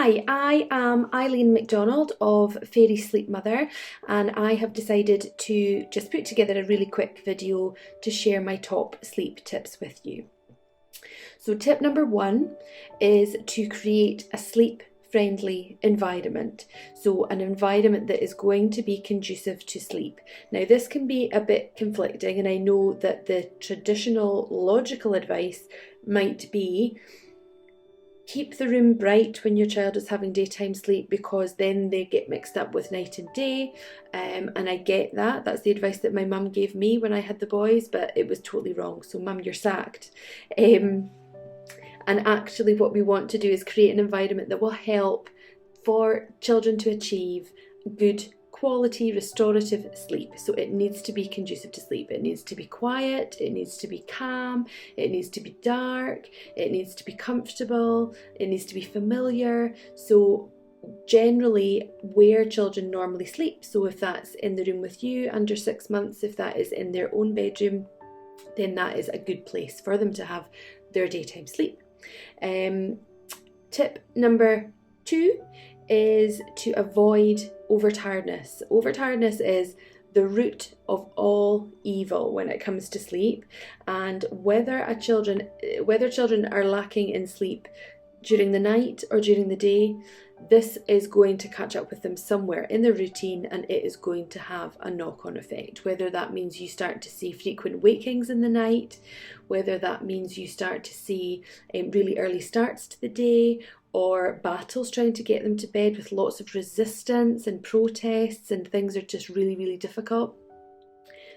Hi, I am Eileen McDonald of Fairy Sleep Mother, and I have decided to just put together a really quick video to share my top sleep tips with you. So tip number one is to create a sleep friendly environment. So an environment that is going to be conducive to sleep. Now this can be a bit conflicting, and I know that the traditional logical advice might be keep the room bright when your child is having daytime sleep, because then they get mixed up with night and day. And I get that. That's the advice that my mum gave me when I had the boys, but it was totally wrong. So mum, you're sacked. And actually what we want to do is create an environment that will help for children to achieve good quality restorative sleep. So it needs to be conducive to sleep. It needs to be quiet, it needs to be calm, it needs to be dark, it needs to be comfortable, it needs to be familiar. So generally where children normally sleep, so if that's in the room with you under 6 months, if that is in their own bedroom, then that is a good place for them to have their daytime sleep. Tip number two is to avoid overtiredness. Overtiredness is the root of all evil when it comes to sleep, and whether children are lacking in sleep during the night or during the day, this is going to catch up with them somewhere in their routine, and it is going to have a knock-on effect. Whether that means you start to see frequent wakings in the night, whether that means you start to see really early starts to the day, or battles trying to get them to bed with lots of resistance and protests, and things are just really, really difficult.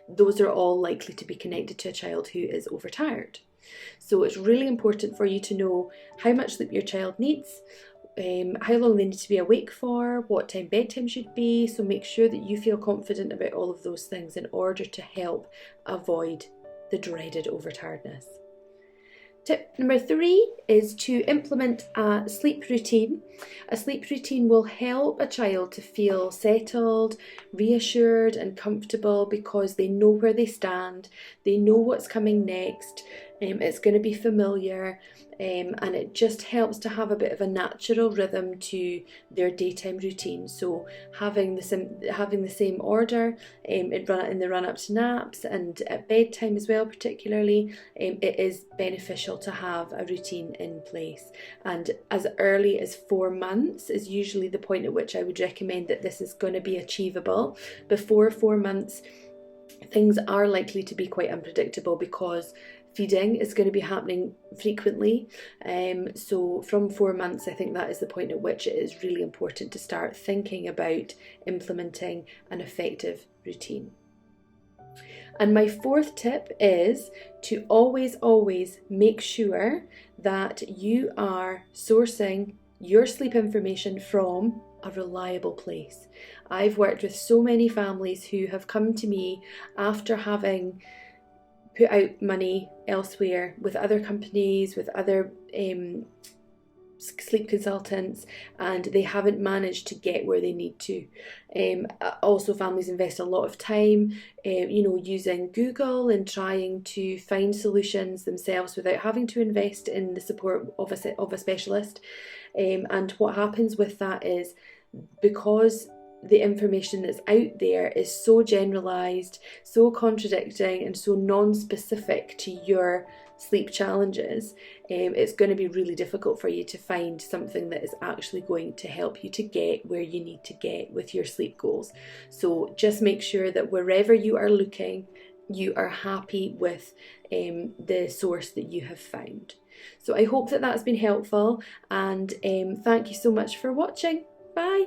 Those are all likely to be connected to a child who is overtired. So it's really important for you to know how much sleep your child needs, how long they need to be awake for, what time bedtime should be. So make sure that you feel confident about all of those things in order to help avoid the dreaded overtiredness. Tip number three is to implement a sleep routine. A sleep routine will help a child to feel settled, reassured and comfortable, because they know where they stand, they know what's coming next, it's going to be familiar, and it just helps to have a bit of a natural rhythm to their daytime routine. So having the same order in the run up to naps and at bedtime as well, particularly, it is beneficial to have a routine in place. And as early as 4 months is usually the point at which I would recommend that this is going to be achievable. Before 4 months, things are likely to be quite unpredictable because feeding is going to be happening frequently. So from 4 months, I think that is the point at which it is really important to start thinking about implementing an effective routine. And my fourth tip is to always make sure that you are sourcing your sleep information from a reliable place. I've worked with so many families who have come to me after having put out money elsewhere with other companies, with other sleep consultants, and they haven't managed to get where they need to. Also, families invest a lot of time using Google and trying to find solutions themselves without having to invest in the support of a specialist. And what happens with that is, because the information that's out there is so generalised, so contradicting and so non-specific to your sleep challenges, it's going to be really difficult for you to find something that is actually going to help you to get where you need to get with your sleep goals. So just make sure that wherever you are looking, you are happy with the source that you have found. So I hope that that's been helpful, and thank you so much for watching. Bye.